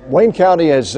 Wayne County has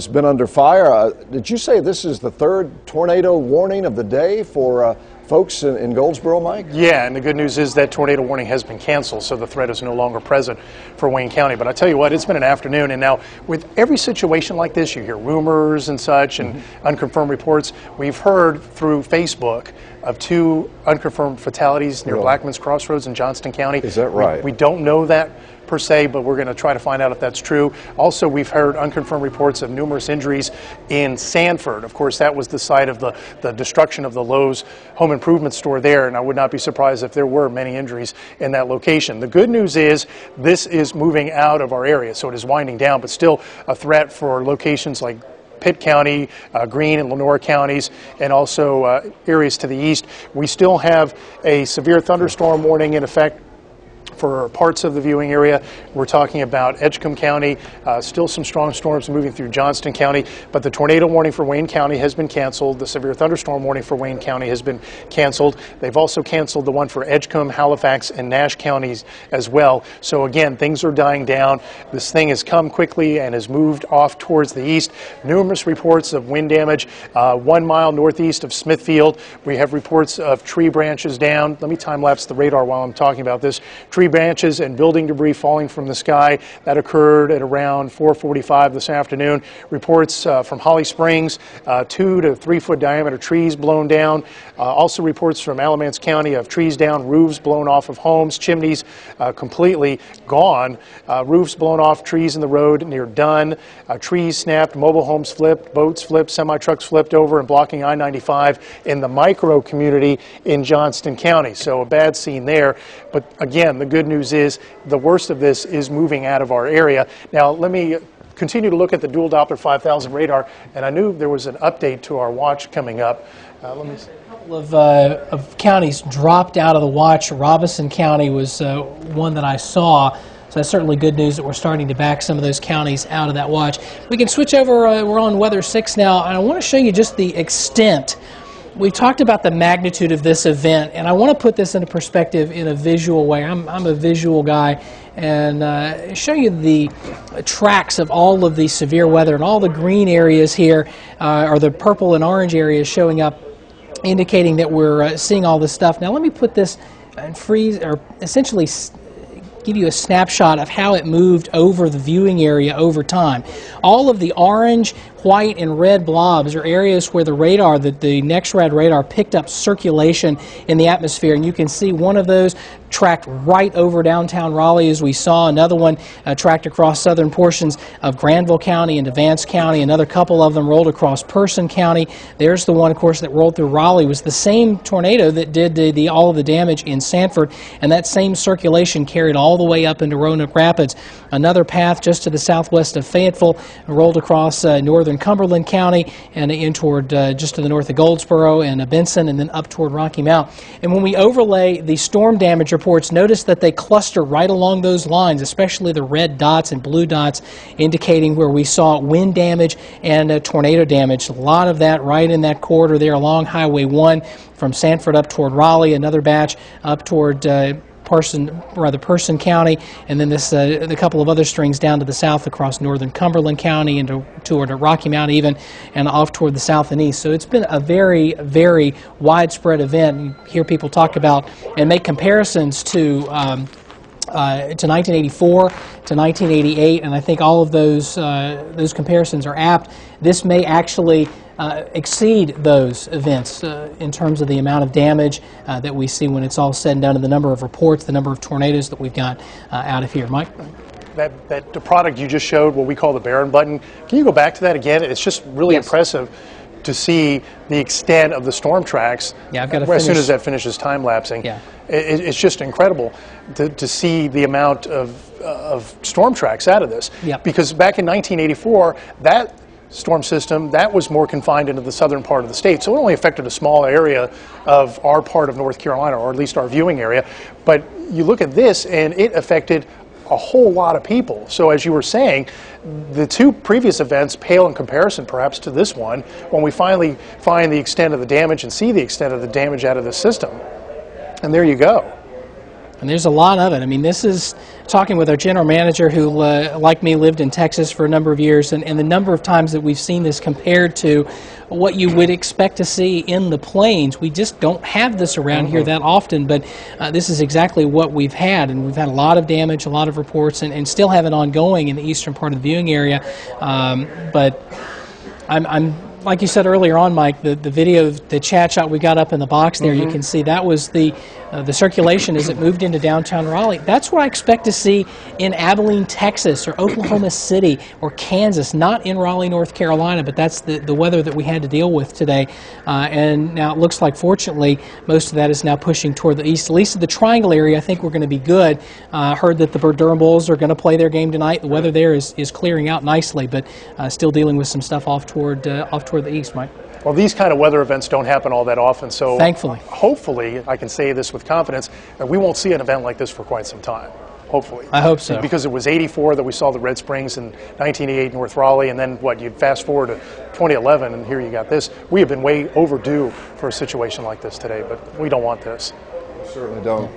been under fire. Did you say this is the third tornado warning of the day for folks in Goldsboro, Mike? Yeah, and the good news is that tornado warning has been canceled, so the threat is no longer present for Wayne County. But I tell you what, it's been an afternoon, and now with every situation like this, you hear rumors and such and unconfirmed reports. We've heard through Facebook of 2 unconfirmed fatalities near Blackman's Crossroads in Johnston County. Is that right? We don't know that per se, but we're going to try to find out if that's true. Also, we've heard unconfirmed reports of numerous injuries in Sanford. Of course, that was the site of the destruction of the Lowe's home improvement store there, and I would not be surprised if there were many injuries in that location. The good news is this is moving out of our area, so it is winding down, but still a threat for locations like Pitt County, Greene and Lenore counties, and also areas to the east. We still have a severe thunderstorm warning in effect for parts of the viewing area. We're talking about Edgecombe County, still some strong storms moving through Johnston County, but the tornado warning for Wayne County has been canceled. The severe thunderstorm warning for Wayne County has been canceled. They've also canceled the one for Edgecombe, Halifax, and Nash counties as well. So again, things are dying down. This thing has come quickly and has moved off towards the east. Numerous reports of wind damage 1 mile northeast of Smithfield. We have reports of tree branches down. Let me time-lapse the radar while I'm talking about this. Tree branches and building debris falling from the sky. That occurred at around 4:45 this afternoon. Reports from Holly Springs, 2 to 3 foot diameter trees blown down. Also reports from Alamance County of trees down, roofs blown off of homes, chimneys completely gone, roofs blown off, trees in the road near Dunn, trees snapped, mobile homes flipped, boats flipped, semi-trucks flipped over and blocking I-95 in the micro community in Johnston County. So a bad scene there. But again, the good news is the worst of this is moving out of our area. Now, let me continue to look at the dual Doppler 5000 radar, and I knew there was an update to our watch coming up. Let me see. A couple of counties dropped out of the watch. Robinson County was one that I saw. So that's certainly good news that we're starting to back some of those counties out of that watch. We can switch over. We're on Weather 6 now, and I want to show you just the extent. We've talked about the magnitude of this event, and I want to put this into perspective in a visual way. I'm a visual guy, and show you the tracks of all of the severe weather, and all the green areas here are the purple and orange areas showing up, indicating that we're seeing all this stuff. Now let me put this and freeze, or essentially give you a snapshot of how it moved over the viewing area over time. All of the orange, white, and red blobs are areas where the radar, the NEXRAD radar, picked up circulation in the atmosphere, and you can see one of those tracked right over downtown Raleigh, as we saw. Another one tracked across southern portions of Granville County and Vance County. Another couple of them rolled across Person County. There's the one, of course, that rolled through Raleigh. It was the same tornado that did all of the damage in Sanford, and that same circulation carried all the way up into Roanoke Rapids. Another path just to the southwest of Fayetteville rolled across northern Cumberland County and in toward just to the north of Goldsboro and Benson, and then up toward Rocky Mount. And when we overlay the storm damage reports, notice that they cluster right along those lines, especially the red dots and blue dots indicating where we saw wind damage and tornado damage. A lot of that right in that corridor there along Highway 1 from Sanford up toward Raleigh, another batch up toward Person County, and then this a couple of other strings down to the south across northern Cumberland County and toward Rocky Mount even, and off toward the south and east. So it's been a very, very widespread event. You hear people talk about and make comparisons to 1984, to 1988, and I think all of those comparisons are apt. This may actually exceed those events in terms of the amount of damage that we see when it's all said and done, and the number of reports, the number of tornadoes that we've got out of here. Mike? The product you just showed, what we call the Barron button, can you go back to that again? It's just really impressive to see the extent of the storm tracks. Yeah, I've got to as soon as that finishes time-lapsing. Yeah. It's just incredible to see the amount of storm tracks out of this. Yep. Because back in 1984, that storm system, that was more confined into the southern part of the state. So it only affected a small area of our part of North Carolina, or at least our viewing area. But you look at this, and it affected a whole lot of people. So as you were saying, the two previous events pale in comparison perhaps to this one, when we finally find the extent of the damage and see the extent of the damage out of the system. And there you go. And there's a lot of it. I mean, this is talking with our general manager who, like me, lived in Texas for a number of years, and the number of times that we've seen this compared to what you would expect to see in the plains. We just don't have this around here that often, but this is exactly what we've had, and we've had a lot of damage, a lot of reports, and still have it ongoing in the eastern part of the viewing area. But I'm like you said earlier on, Mike, the video, the chat shot we got up in the box there, you can see that was the circulation as it moved into downtown Raleigh. That's what I expect to see in Abilene, Texas, or Oklahoma City, or Kansas, not in Raleigh, North Carolina, but that's the weather that we had to deal with today. And now it looks like, fortunately, most of that is now pushing toward the east. At least in the Triangle area, I think we're going to be good. Heard that the Durham Bulls are going to play their game tonight. The weather there is clearing out nicely, but still dealing with some stuff off toward the east, Mike. Well, these kind of weather events don't happen all that often, so thankfully, hopefully, I can say this with confidence, that we won't see an event like this for quite some time. Hopefully. I hope so. Because it was 84 that we saw the Red Springs in 1988 North Raleigh, and then what, you'd fast forward to 2011 and here you got this. We have been way overdue for a situation like this today, but we don't want this. We certainly don't.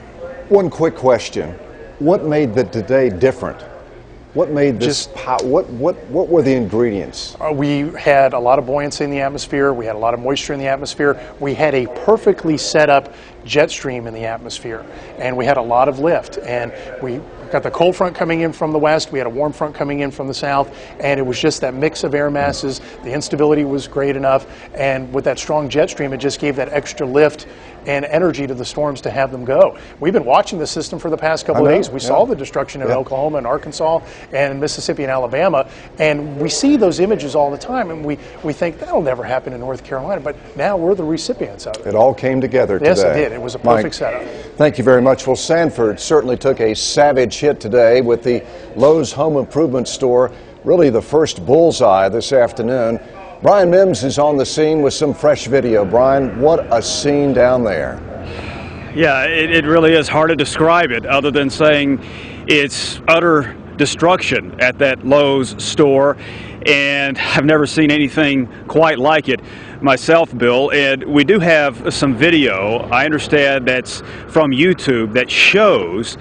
One quick question. What made the today different? What made this, what were the ingredients? We had a lot of buoyancy in the atmosphere. We had a lot of moisture in the atmosphere. We had a perfectly set up jet stream in the atmosphere. And we had a lot of lift. And we got the cold front coming in from the west. We had a warm front coming in from the south. And it was just that mix of air masses. The instability was great enough. And with that strong jet stream, it just gave that extra lift and energy to the storms to have them go. We've been watching the system for the past couple of days. We saw the destruction in Oklahoma and Arkansas and Mississippi and Alabama, and we see those images all the time, and we think that'll never happen in North Carolina, but now we're the recipients of it. It all came together today. Yes, it did. It was a perfect setup. Thank you very much. Well, Sanford certainly took a savage hit today with the Lowe's Home Improvement Store, really the first bullseye this afternoon. Brian Mims is on the scene with some fresh video. Brian, what a scene down there. Yeah, it really is hard to describe it other than saying it's utter destruction at that Lowe's store, and I've never seen anything quite like it myself, Bill. And we do have some video, I understand, that's from YouTube that shows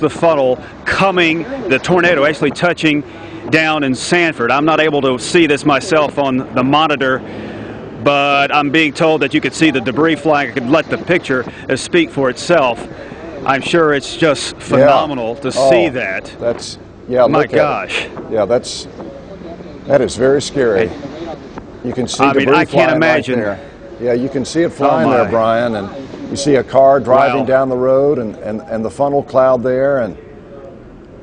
the funnel coming, the tornado actually touching down in Sanford. I'm not able to see this myself on the monitor, but I'm being told that you could see the debris flying. I could let the picture speak for itself. I'm sure it's just phenomenal to see that. That's, my gosh. Yeah, that is very scary. You can see debris I can't imagine. Right there. Yeah, you can see it flying there, Brian, and you see a car driving down the road and the funnel cloud there, and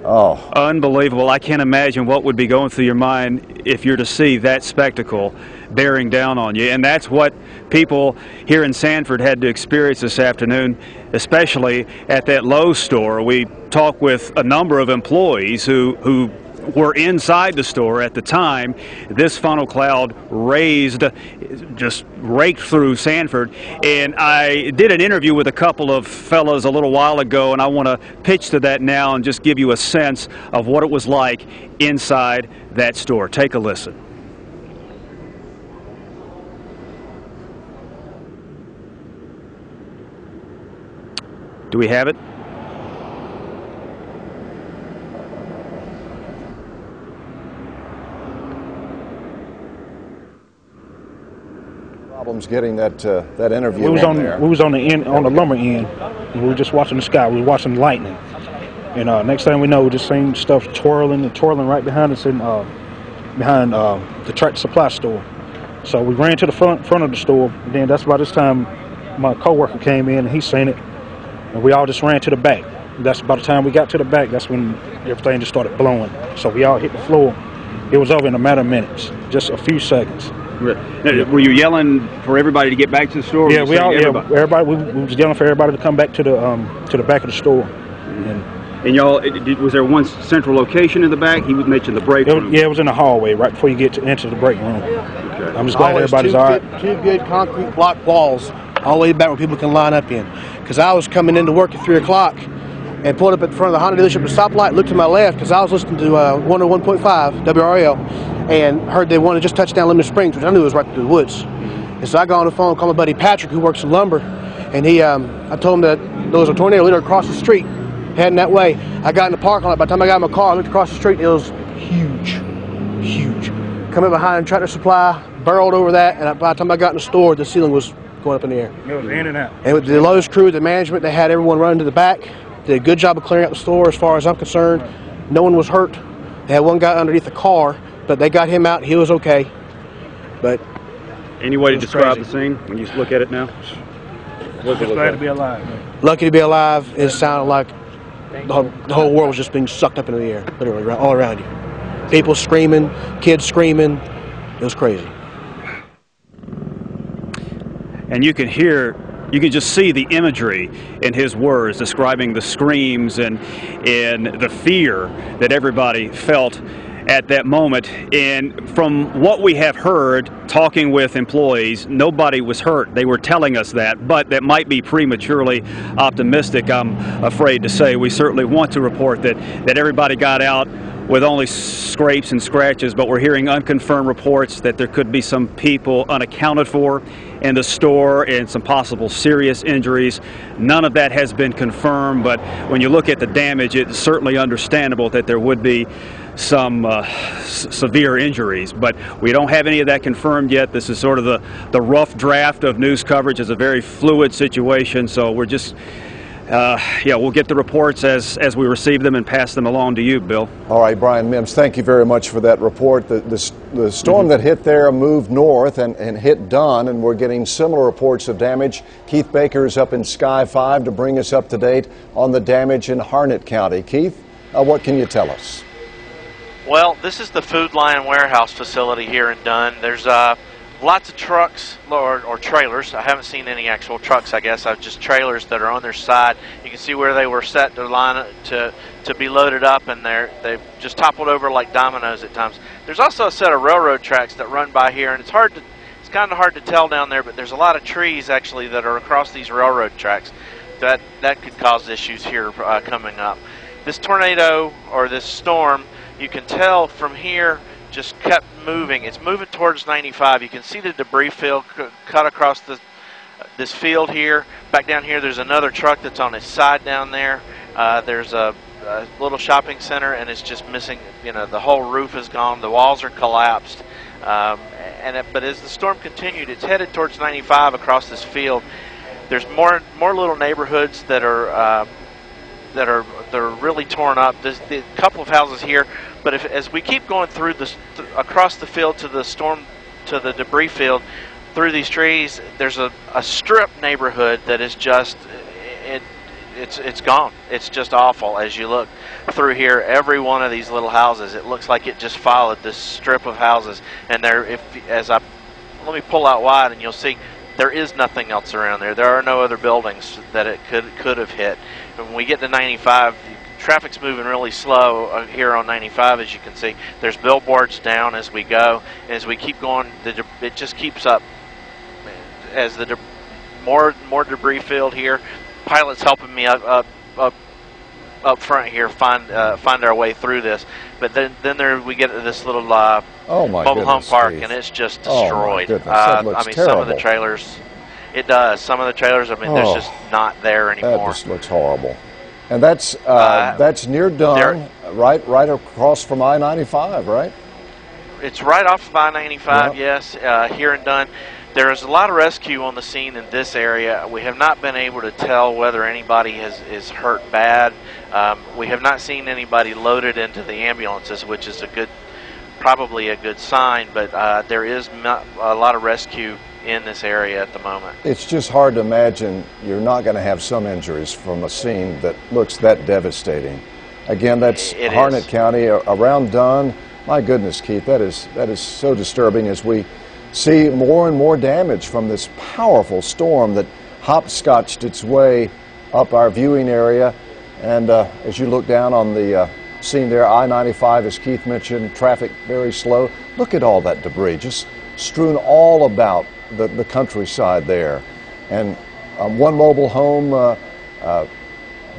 unbelievable. I can't imagine what would be going through your mind if you're to see that spectacle bearing down on you. And that's what people here in Sanford had to experience this afternoon, especially at that Lowe's store. We talked with a number of employees who were inside the store at the time this funnel cloud just raked through Sanford. And I did an interview with a couple of fellas a little while ago, and I want to pitch to that now and just give you a sense of what it was like inside that store. Take a listen. Do we have it? Problems getting that interview. We was on the end, on the lumber end, and we were just watching the sky. We were watching the lightning, and next thing we know, we just seen stuff twirling right behind us in behind the Tractor Supply store. So we ran to the front of the store. And then that's about this time my coworker came in and he seen it, and we all just ran to the back. That's about the time we got to the back. That's when everything just started blowing. So we all hit the floor. It was over in a matter of minutes, just a few seconds. Were you yelling for everybody to get back to the store? Yeah, everybody. We was yelling for everybody to come back to the back of the store. And y'all, was there one central location in the back? He mentioned the break room. Yeah, it was in the hallway right before you get to enter the break room. Okay. I'm just glad everybody's all right. Two good concrete block walls all the way back where people can line up in. Because I was coming into work at 3 o'clock and pulled up at the front of the Honda dealership at the stoplight, looked to my left because I was listening to 101.5 WRAL and heard they wanted to just touch down Lemon Springs, which I knew was right through the woods. And so I got on the phone, called my buddy Patrick, who works in lumber, and I told him that there was a tornado literally across the street, heading that way. I got in the parking lot. By the time I got in my car, I looked across the street. It was huge, huge. Coming behind Tractor Supply, barreled over that, and by the time I got in the store, the ceiling was going up in the air. It was in and out. And with the Lowe's crew, the management, they had everyone running to the back. Did a good job of clearing out the store as far as I'm concerned. No one was hurt. They had one guy underneath the car, but they got him out. He was okay. But any way to describe the scene when you look at it now? Just glad to be alive, man. Lucky to be alive. It sounded like the whole world was just being sucked up into the air, literally, all around you. People screaming, kids screaming. It was crazy. And you can just see the imagery in his words describing the screams and the fear that everybody felt at that moment. And from what we have heard, talking with employees, nobody was hurt. They were telling us that, but that might be prematurely optimistic, I'm afraid to say. We certainly want to report that everybody got out with only scrapes and scratches, but we're hearing unconfirmed reports that there could be some people unaccounted for in the store and some possible serious injuries. None of that has been confirmed, but when you look at the damage, it's certainly understandable that there would be some severe injuries, but we don't have any of that confirmed yet. This is sort of the rough draft of news coverage. It's a very fluid situation, so we're just we'll get the reports as we receive them and pass them along to you, Bill. All right, Brian Mims, thank you very much for that report. The storm that hit there moved north and hit Dunn, and we're getting similar reports of damage. Keith Baker's up in Sky 5 to bring us up to date on the damage in Harnett County. Keith, what can you tell us? Well, this is the Food Lion warehouse facility here in Dunn. There's lots of trucks or trailers. I haven't seen any actual trucks, I guess. Just trailers that are on their side. You can see where they were set to line to be loaded up, and they've just toppled over like dominoes at times. There's also a set of railroad tracks that run by here, and it's kind of hard to tell down there, but there's a lot of trees actually that are across these railroad tracks that could cause issues here coming up. This tornado or this storm, you can tell from here, just kept moving. It's moving towards 95. You can see the debris field cut across this field here. Back down here, there's another truck that's on its side down there. There's a little shopping center, and it's just missing. The whole roof is gone. The walls are collapsed. But as the storm continued, it's headed towards 95 across this field. There's more little neighborhoods that are really torn up. There's a couple of houses here, but as we keep going through across the field to the debris field, through these trees, there's a strip neighborhood that is just it's gone. It's just awful. As you look through here, every one of these little houses, it looks like it just followed this strip of houses. And let me pull out wide, and you'll see there is nothing else around there. There are no other buildings that it could have hit. When we get to 95, traffic's moving really slow here on 95, as you can see. There's billboards down as we go. And as we keep going, it just keeps up. As more debris filled here. Pilot's helping me up front here find our way through this. But then we get to this little mobile home park, and it's just destroyed. That looks terrible. Some of the trailers, it does. Some of the trailers, there's just not there anymore. That just looks horrible. And that's near Dunn, right across from I-95, right? It's right off of I-95, yes, here in Dunn. There is a lot of rescue on the scene in this area. We have not been able to tell whether anybody is hurt bad. We have not seen anybody loaded into the ambulances, which is probably a good sign, but there is a lot of rescue in this area at the moment. It's just hard to imagine you're not going to have some injuries from a scene that looks that devastating. Again, that's Harnett County, around Dunn. My goodness, Keith, that is so disturbing as we see more and more damage from this powerful storm that hopscotched its way up our viewing area. And as you look down on the scene there, I-95, as Keith mentioned, traffic very slow. Look at all that debris just strewn all about the countryside there. And one mobile home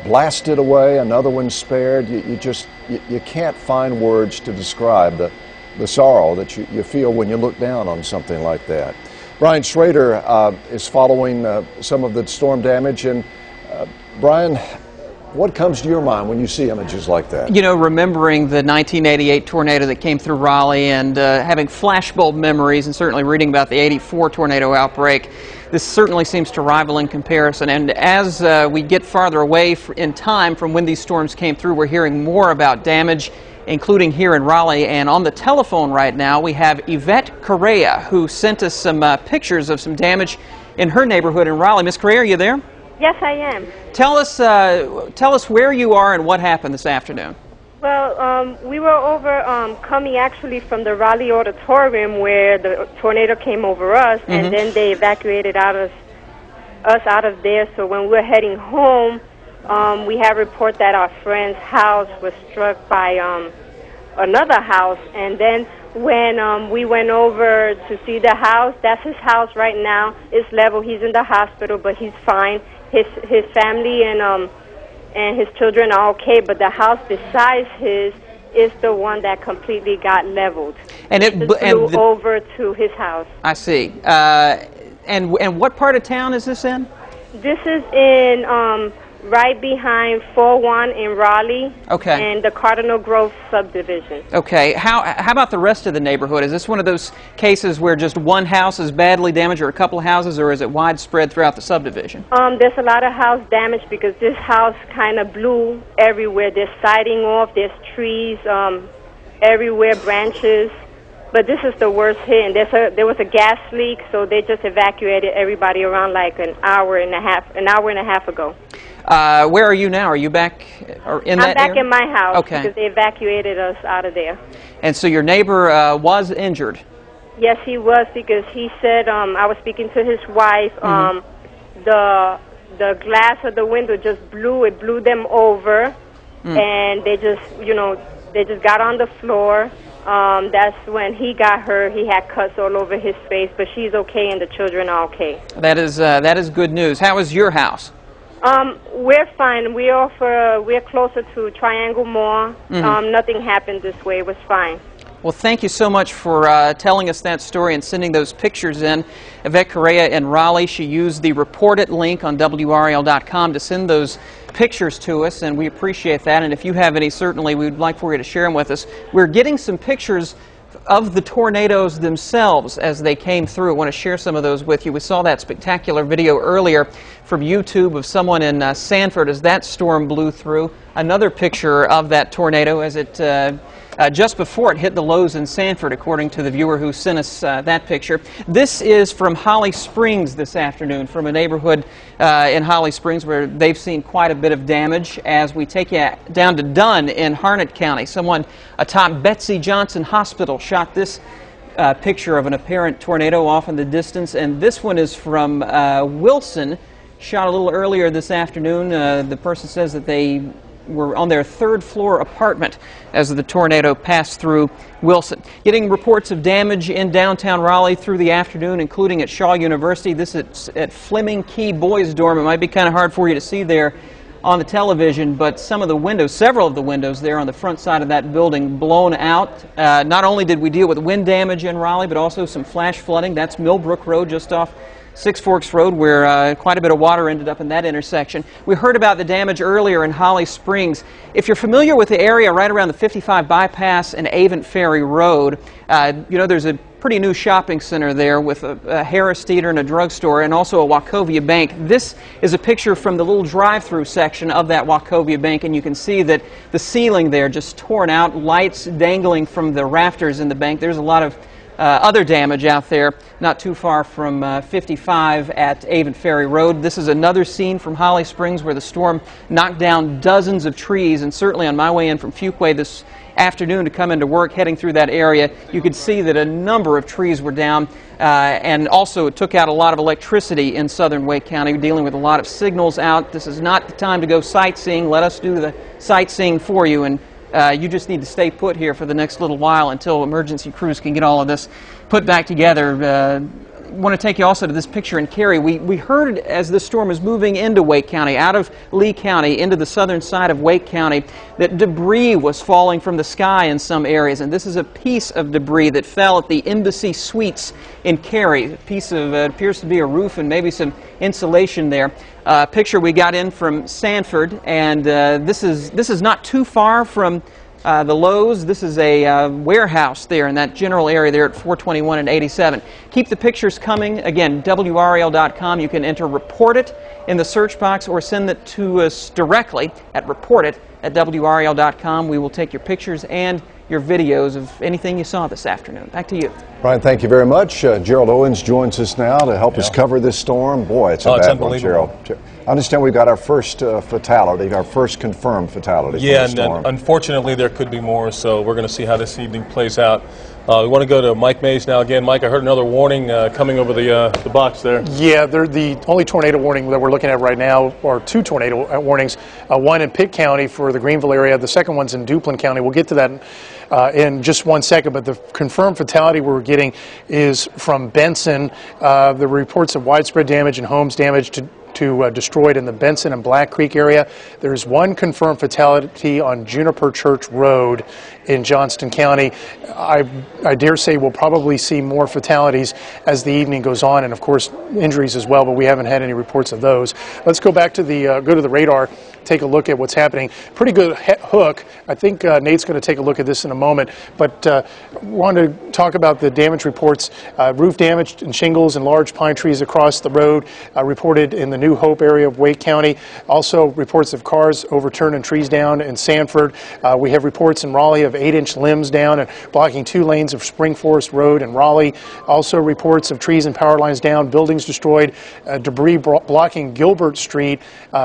blasted away, another one spared. You can't find words to describe the sorrow that you feel when you look down on something like that. Brian Schrader is following some of the storm damage, and Brian, what comes to your mind when you see images like that? You know, remembering the 1988 tornado that came through Raleigh and having flashbulb memories, and certainly reading about the 84 tornado outbreak, this certainly seems to rival in comparison. And as we get farther away in time from when these storms came through, we're hearing more about damage, including here in Raleigh. And on the telephone right now, we have Yvette Correa, who sent us some pictures of some damage in her neighborhood in Raleigh. Miss Correa, are you there? Yes, I am. Tell us where you are and what happened this afternoon. Well, we were over coming actually from the Raleigh auditorium where the tornado came over us, and then they evacuated us out of there. So when we were heading home, we had report that our friend's house was struck by another house, and then when we went over to see the house, that's his house right now. It's level. He's in the hospital, but he's fine. His family and his children are okay, but the house besides his is the one that completely got leveled. And it flew over to his house. I see. And what part of town is this in? This is in right behind 4-1 in Raleigh. Okay. And the Cardinal Grove subdivision. Okay. How about the rest of the neighborhood? Is this one of those cases where just one house is badly damaged, or a couple of houses, or is it widespread throughout the subdivision? There's a lot of house damage because this house kind of blew everywhere. There's siding off, there's trees everywhere, branches. But this is the worst hit, and there was a gas leak, so they just evacuated everybody around like an hour and a half ago. Where are you now? Are you back in that area? I'm back in my house, okay, because they evacuated us out of there. And so your neighbor was injured? Yes, he was, because he said, I was speaking to his wife, the glass of the window just blew them over, and they just got on the floor. That's when he got hurt. He had cuts all over his face, but she's okay and the children are okay. That is good news. How is your house? We're fine. We're closer to Triangle Mall. Nothing happened this way. It was fine. Well, thank you so much for telling us that story and sending those pictures in. Yvette Correa in Raleigh, she used the Report It link on WRAL.com to send those pictures to us, and we appreciate that. And if you have any, certainly we'd like for you to share them with us. We're getting some pictures of the tornadoes themselves as they came through. I want to share some of those with you. We saw that spectacular video earlier from YouTube of someone in Sanford as that storm blew through. Another picture of that tornado as it just before it hit the Lowe's in Sanford, according to the viewer who sent us that picture. This is from Holly Springs this afternoon, from a neighborhood in Holly Springs where they've seen quite a bit of damage. As we take you down to Dunn in Harnett County, someone atop Betsy Johnson Hospital shot this picture of an apparent tornado off in the distance. And this one is from Wilson, shot a little earlier this afternoon. The person says that they were on their third-floor apartment as the tornado passed through Wilson. Getting reports of damage in downtown Raleigh through the afternoon, including at Shaw University. This is at Fleming Key Boys Dorm. It might be kind of hard for you to see there on the television, but some of the windows, several of the windows there on the front side of that building blown out. Not only did we deal with wind damage in Raleigh, but also some flash flooding. That's Millbrook Road just off Six Forks Road, where quite a bit of water ended up in that intersection. We heard about the damage earlier in Holly Springs. If you're familiar with the area right around the 55 bypass and Avent Ferry Road, you know, there's a pretty new shopping center there with a Harris Theater and a drugstore, and also a Wachovia Bank. This is a picture from the little drive-through section of that Wachovia Bank, and you can see that the ceiling there just torn out, lights dangling from the rafters in the bank. There's a lot of other damage out there, not too far from 55 at Avent Ferry Road. This is another scene from Holly Springs where the storm knocked down dozens of trees, and certainly on my way in from Fuquay this afternoon to come into work heading through that area, you could see that a number of trees were down, and also it took out a lot of electricity in southern Wake County, dealing with a lot of signals out. This is not the time to go sightseeing. Let us do the sightseeing for you, and you just need to stay put here for the next little while until emergency crews can get all of this put back together. want to take you also to this picture in Cary. We heard as this storm is moving into Wake County, out of Lee County, into the southern side of Wake County, that debris was falling from the sky in some areas. And this is a piece of debris that fell at the Embassy Suites in Cary. A piece of, appears to be a roof and maybe some insulation there. Picture we got in from Sanford, and this is not too far from the Lowe's. This is a warehouse there in that general area there at 421 and 87. Keep the pictures coming. Again, WRAL.com. You can enter report it in the search box or send it to us directly at reportit@WRAL.com. We will take your pictures and your videos of anything you saw this afternoon. Back to you. Brian, thank you very much. Gerald Owens joins us now to help us cover this storm. Boy, it's a bad one, Gerald. I understand we've got our first fatality, our first confirmed fatality. Yeah, and unfortunately there could be more, so we're going to see how this evening plays out. We want to go to Mike Mays now again. Mike, I heard another warning coming over the box there. Yeah, the only tornado warning that we're looking at right now are two tornado warnings. One in Pitt County for the Greenville area. The second one's in Duplin County. We'll get to that in just 1 second, but the confirmed fatality we're getting is from Benson. The reports of widespread damage and homes damaged to destroyed in the Benson and Black Creek area. There's one confirmed fatality on Juniper Church Road in Johnston County. I dare say we'll probably see more fatalities as the evening goes on, and of course injuries as well, but we haven't had any reports of those. Let's go back to the go to the radar, take a look at what's happening. Pretty good hook. I think Nate's going to take a look at this in a moment, but want to talk about the damage reports. Roof damage and shingles and large pine trees across the road reported in the New Hope area of Wake County. Also reports of cars overturned and trees down in Sanford. We have reports in Raleigh of 8-inch limbs down and blocking 2 lanes of Spring Forest Road in Raleigh. Also reports of trees and power lines down, buildings destroyed, debris blocking Gilbert Street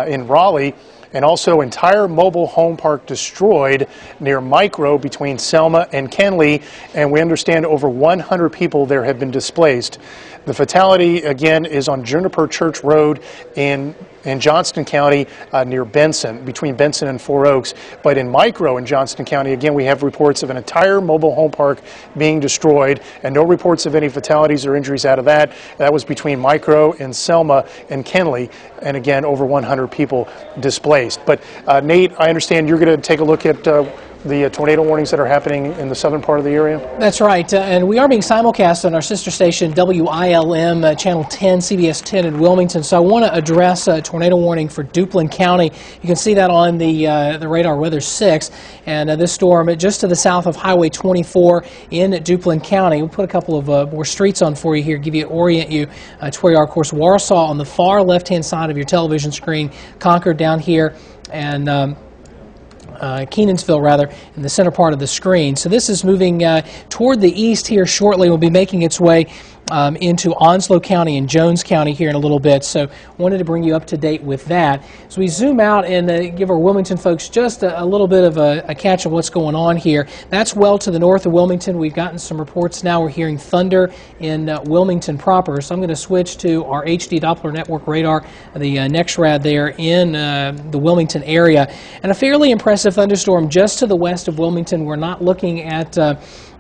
in Raleigh. And also entire mobile home park destroyed near Micro between Selma and Kenley, and we understand over 100 people there have been displaced. The fatality, again, is on Juniper Church Road in Johnston County near Benson, between Benson and Four Oaks. But in Micro in Johnston County, again, we have reports of an entire mobile home park being destroyed, and no reports of any fatalities or injuries out of that. That was between Micro and Selma and Kenley, and again, over 100 people displaced. But Nate, I understand you're going to take a look at the tornado warnings that are happening in the southern part of the area? That's right, and we are being simulcast on our sister station WILM, Channel 10, CBS 10 in Wilmington. So I want to address a tornado warning for Duplin County. You can see that on the radar Weather 6, and this storm just to the south of Highway 24 in Duplin County. We'll put a couple of more streets on for you here, orient you to where you are. Of course, Warsaw on the far left-hand side of your television screen, Concord down here, and Kenansville, rather, in the center part of the screen. So this is moving toward the east here shortly. Will be making its way into Onslow County and Jones County here in a little bit. So wanted to bring you up to date with that. So we zoom out and give our Wilmington folks just a little bit of a catch of what's going on here. That's well to the north of Wilmington. We've gotten some reports now. We're hearing thunder in Wilmington proper. So I'm going to switch to our HD Doppler network radar, the NexRad there in the Wilmington area. And a fairly impressive thunderstorm just to the west of Wilmington. We're not looking at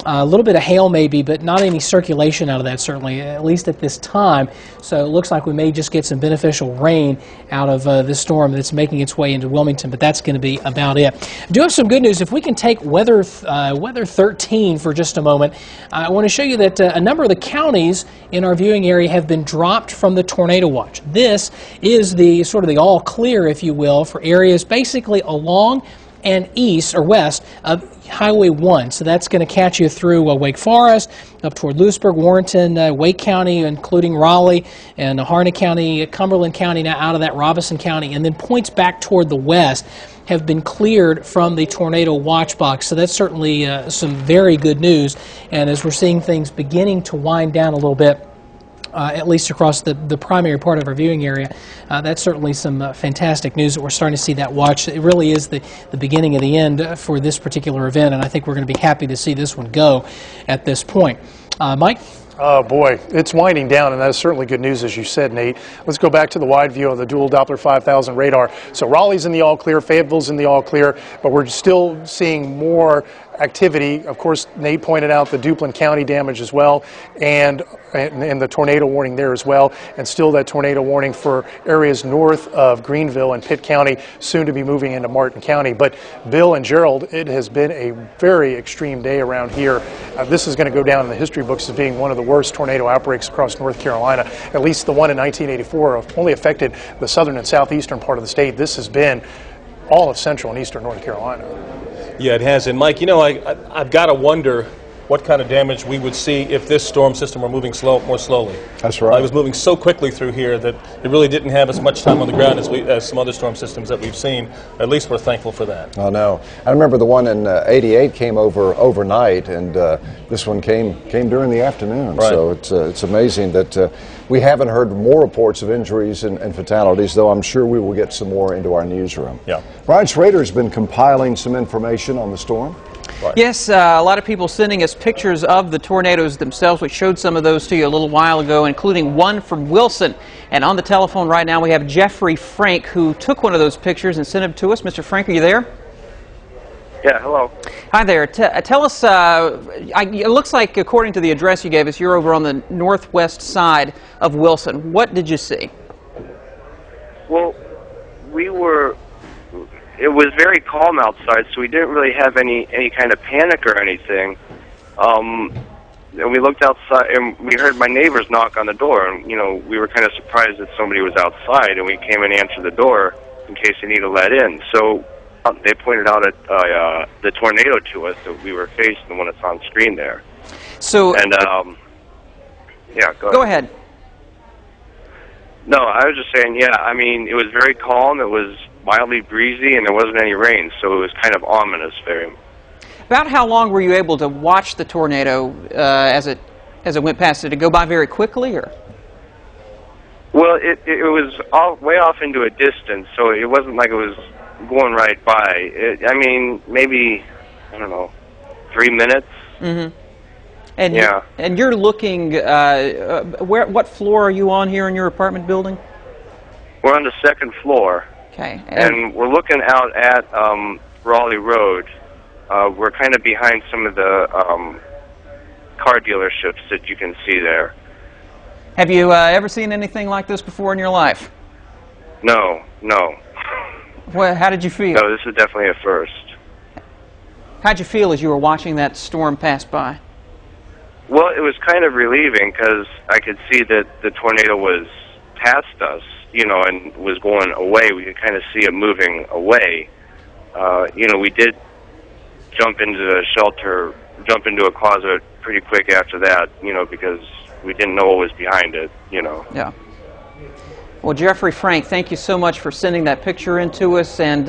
a little bit of hail maybe, but not any circulation out of that, certainly, at least at this time. So it looks like we may just get some beneficial rain out of this storm that's making its way into Wilmington, but that's going to be about it. I do have some good news. If we can take weather 13 for just a moment, I want to show you that a number of the counties in our viewing area have been dropped from the tornado watch. This is the sort of the all clear, if you will, for areas basically along and east or west of Highway 1. So that's going to catch you through Wake Forest, up toward Lewisburg, Warrenton, Wake County, including Raleigh, and Harnett County, Cumberland County, now out of that Robeson County, and then points back toward the west have been cleared from the tornado watch box. So that's certainly some very good news. And as we're seeing things beginning to wind down a little bit, at least across the primary part of our viewing area, that's certainly some fantastic news that we're starting to see that watch. It really is the beginning of the end for this particular event, and I think we're going to be happy to see this one go at this point. Mike? Oh boy, it's winding down, and that's certainly good news, as you said, Nate. Let's go back to the wide view of the dual Doppler 5000 radar. So Raleigh's in the all clear, Fayetteville's in the all clear, but we're still seeing more activity. Of course, Nate pointed out the Duplin County damage as well, and the tornado warning there as well, and still that tornado warning for areas north of Greenville and Pitt County, soon to be moving into Martin County. But Bill and Gerald, it has been a very extreme day around here. This is going to go down in the history books as being one of the worst tornado outbreaks across North Carolina. At least the one in 1984 only affected the southern and southeastern part of the state. This has been all of central and eastern North Carolina. Yeah, it has. And Mike, you know, I've got to wonder what kind of damage we would see if this storm system were moving more slowly. That's right. It was moving so quickly through here that it really didn't have as much time on the ground as some other storm systems that we've seen. At least we're thankful for that. I know. I remember the one in '88 came over overnight, and this one came during the afternoon. Right. So it's amazing that we haven't heard more reports of injuries and fatalities, though I'm sure we will get some more into our newsroom. Yeah. Brian Schrader's been compiling some information on the storm. Right. Yes, a lot of people sending us pictures of the tornadoes themselves. We showed some of those to you a little while ago, including one from Wilson. And on the telephone right now we have Jeffrey Frank, who took one of those pictures and sent it to us. Mr. Frank, are you there? Yeah, hello. Hi there. Tell us, it looks like, according to the address you gave us, you're over on the northwest side of Wilson. What did you see? Well, it was very calm outside, so we didn't really have any kind of panic or anything. And we looked outside, and we heard my neighbors knock on the door, and, you know, we were kind of surprised that somebody was outside, and we came and answered the door in case they needed to let in. So they pointed out the tornado to us that we were facing, the one that's on screen there. So, and yeah, go ahead. No, I was just saying, yeah, I mean, it was very calm, it was mildly breezy, and there wasn't any rain, so it was kind of ominous very. About how long were you able to watch the tornado as it went past? Did it go by very quickly, or? Well, it was way off into a distance, so it wasn't like it was going right by. I mean, maybe, I don't know, 3 minutes. Mm-hmm. And yeah. You're looking, what floor are you on here in your apartment building? We're on the second floor. Okay. And we're looking out at Raleigh Road. We're kind of behind some of the car dealerships that you can see there. Have you ever seen anything like this before in your life? No. Well, how did you feel? No, this is definitely a first. How'd you feel as you were watching that storm pass by? Well, it was kind of relieving because I could see that the tornado was past us, you know, and was going away. We could kind of see it moving away. You know, we did jump into the shelter, jump into a closet pretty quick after that, you know, because we didn't know what was behind it, you know. Yeah. Well, Jeffrey Frank, thank you so much for sending that picture in to us. And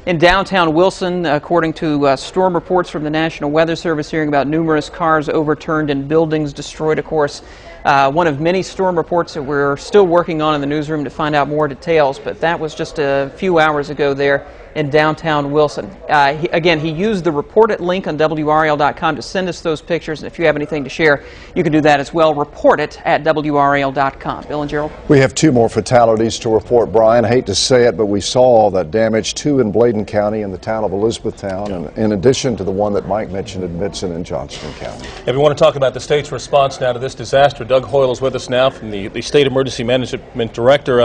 in downtown Wilson, according to storm reports from the National Weather Service, hearing about numerous cars overturned and buildings destroyed, of course. One of many storm reports that we're still working on in the newsroom to find out more details, but that was just a few hours ago there in downtown Wilson. Again, he used the report it link on WRAL.com to send us those pictures, and if you have anything to share, you can do that as well. Report it at WRAL.com. Bill and Gerald? We have 2 more fatalities to report, Brian. I hate to say it, but we saw all that damage, 2 in Bladen County and the town of Elizabethtown, and in addition to the one that Mike mentioned in Midson and Johnston County. If we want to talk about the state's response now to this disaster, Doug Hoyle is with us now from the State Emergency Management Director.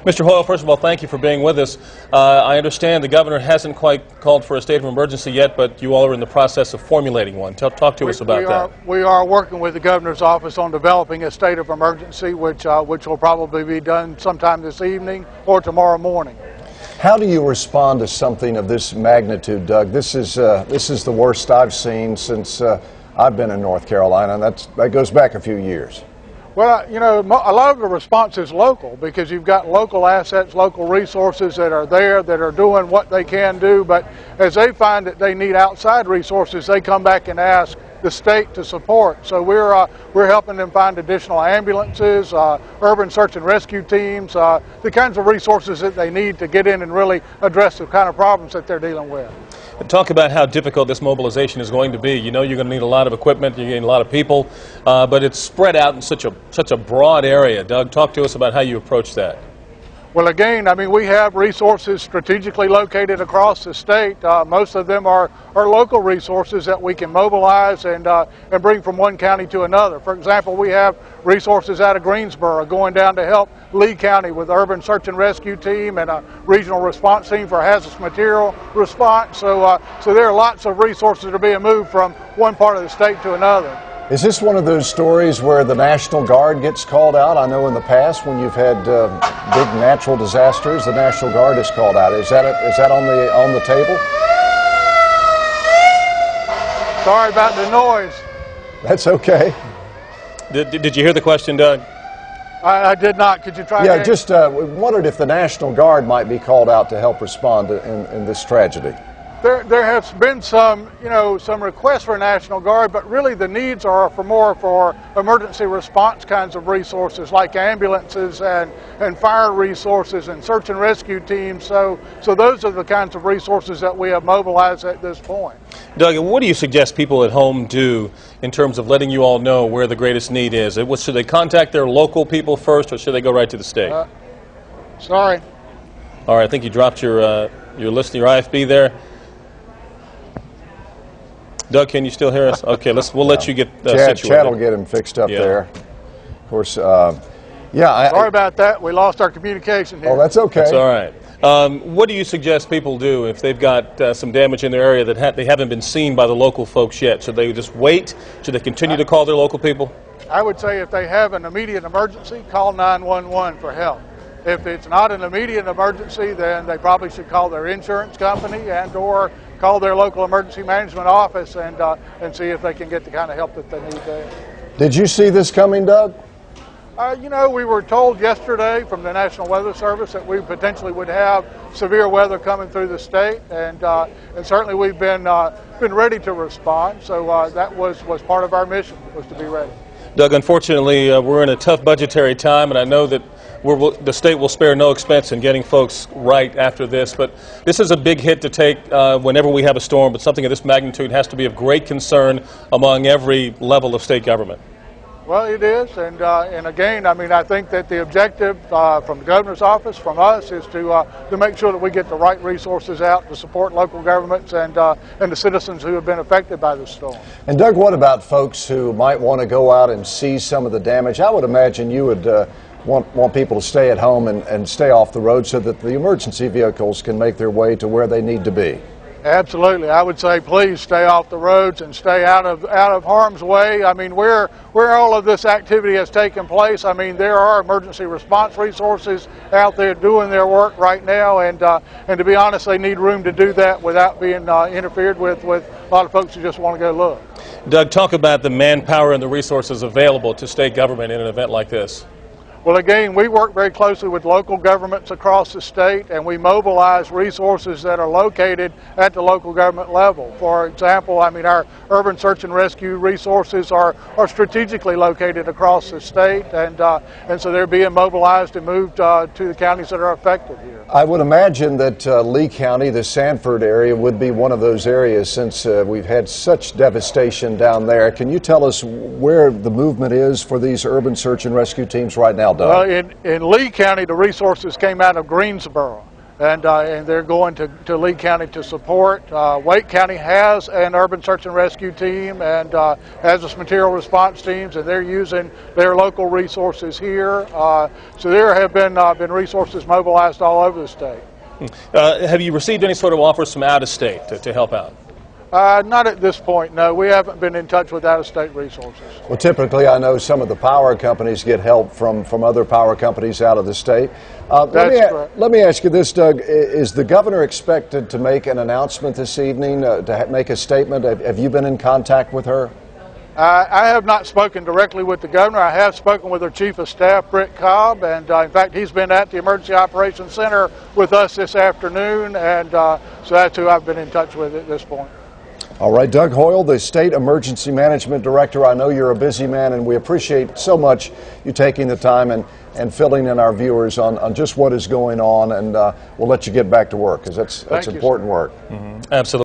Mr. Hoyle, first of all, thank you for being with us. I understand the governor hasn't quite called for a state of emergency yet, but you all are in the process of formulating one. Talk to us about that. We are working with the governor's office on developing a state of emergency, which will probably be done sometime this evening or tomorrow morning. How do you respond to something of this magnitude, Doug? This is the worst I've seen since I've been in North Carolina, and that goes back a few years. Well, you know, a lot of the response is local because you've got local assets, local resources that are there that are doing what they can do, but as they find that they need outside resources, they come back and ask the state to support. So we're helping them find additional ambulances, urban search and rescue teams, the kinds of resources that they need to get in and really address the kind of problems that they're dealing with. Talk about how difficult this mobilization is going to be. You know you're going to need a lot of equipment, you're going to need a lot of people, but it's spread out in such a broad area. Doug, talk to us about how you approach that. Well, again, I mean, we have resources strategically located across the state. Most of them are local resources that we can mobilize and bring from one county to another. For example, we have resources out of Greensboro going down to help Lee County with urban search and rescue team and a regional response team for hazardous material response. So there are lots of resources that are being moved from one part of the state to another. Is this one of those stories where the National Guard gets called out? I know in the past when you've had big natural disasters, the National Guard is called out. Is that on the table? Sorry about the noise. That's okay. Did you hear the question, Doug? I did not. Could you try? Yeah, just wondered if the National Guard might be called out to help respond in this tragedy. There has been some requests for National Guard, but really the needs are more for emergency response kinds of resources like ambulances and fire resources and search and rescue teams. So those are the kinds of resources that we have mobilized at this point. Doug, what do you suggest people at home do in terms of letting you all know where the greatest need is? Should they contact their local people first, or should they go right to the state? Sorry. All right, I think you dropped your list, your IFB there. Doug, can you still hear us? Okay, we'll let you get situated. Chad will get him fixed up there. Of course, yeah. Sorry about that. We lost our communication here. Oh, that's okay. That's all right. What do you suggest people do if they've got some damage in their area that they haven't been seen by the local folks yet? Should they just wait? Should they continue to call their local people? I would say if they have an immediate emergency, call 911 for help. If it's not an immediate emergency, then they probably should call their insurance company and/or call their local emergency management office and see if they can get the kind of help that they need there. Did you see this coming, Doug? We were told yesterday from the National Weather Service that we potentially would have severe weather coming through the state, and certainly we've been ready to respond. So that was part of our mission, was to be ready. Doug, unfortunately, we're in a tough budgetary time, and I know that the state will spare no expense in getting folks right after this, but this is a big hit to take whenever we have a storm, but something of this magnitude has to be of great concern among every level of state government. Well, it is, and again, I mean, I think that the objective from the governor's office, from us, is to make sure that we get the right resources out to support local governments and the citizens who have been affected by the storm. And Doug, what about folks who might want to go out and see some of the damage? I would imagine you would want people to stay at home and stay off the road so that the emergency vehicles can make their way to where they need to be. Absolutely. I would say please stay off the roads and stay out of harm's way. I mean, where all of this activity has taken place, I mean, there are emergency response resources out there doing their work right now, and to be honest, they need room to do that without being interfered with a lot of folks who just want to go look. Doug, talk about the manpower and the resources available to state government in an event like this. Well, again, we work very closely with local governments across the state, and we mobilize resources that are located at the local government level. For example, I mean, our urban search and rescue resources are strategically located across the state, and so they're being mobilized and moved to the counties that are affected here. I would imagine that Lee County, the Sanford area, would be one of those areas since we've had such devastation down there. Can you tell us where the movement is for these urban search and rescue teams right now, Doug? Well, in Lee County, the resources came out of Greensboro, and they're going to Lee County to support. Wake County has an urban search and rescue team and hazardous material response teams, and they're using their local resources here. So there have been resources mobilized all over the state. Have you received any sort of offers from out of state to help out? Not at this point, no. We haven't been in touch with out-of-state resources. Well, typically, I know some of the power companies get help from other power companies out of the state. That's correct. Let me ask you this, Doug. Is the governor expected to make an announcement this evening, to make a statement? Have you been in contact with her? I have not spoken directly with the governor. I have spoken with her chief of staff, Britt Cobb, and in fact, he's been at the Emergency Operations Center with us this afternoon, and so that's who I've been in touch with at this point. All right, Doug Hoyle, the State Emergency Management Director. I know you're a busy man, and we appreciate so much you taking the time and filling in our viewers on just what is going on, and we'll let you get back to work, because that's important work. Absolutely.